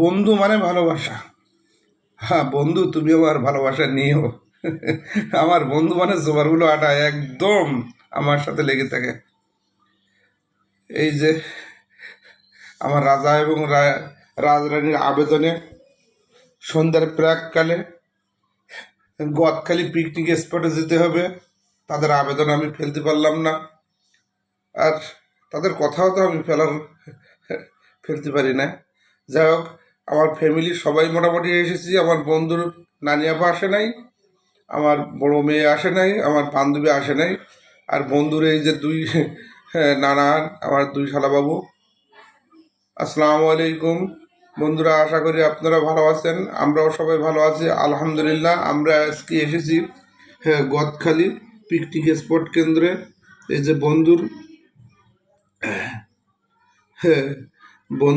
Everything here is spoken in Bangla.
বন্ধু মানে ভালোবাসা। হ্যাঁ বন্ধু, তুমি আমার ভালোবাসা নিও। আমার বন্ধু মানে জোবারগুলো আটা একদম আমার সাথে লেগে থাকে। এই যে আমার রাজা এবং রাজরানীর আবেদনে সন্ধ্যার প্রাককালে গদখালি পিকনিক স্পটে যেতে হবে, তাদের আবেদন আমি ফেলতে পারলাম না। আর তাদের কথাও তো আমি ফেলতে পারি না। যাই হোক, আমার ফ্যামিলির সবাই মোটামুটি এসেছি। আমার বন্ধুর নানি আপা আসে নাই, আমার বড় মেয়ে আসে নাই, আমার বান্ধবী আসে নাই। আর বন্ধুর এই যে দুই নানান, আমার দুই শালাবাবু। আসসালামু আলাইকুম বন্ধুরা, আশা করি আপনারা ভালো আছেন। আমরাও সবাই ভালো আছি আলহামদুলিল্লাহ। আমরা আজকে এসেছি গদখালি পিকনিক স্পট কেন্দ্রে। এই যে বন্ধুর বন্ধু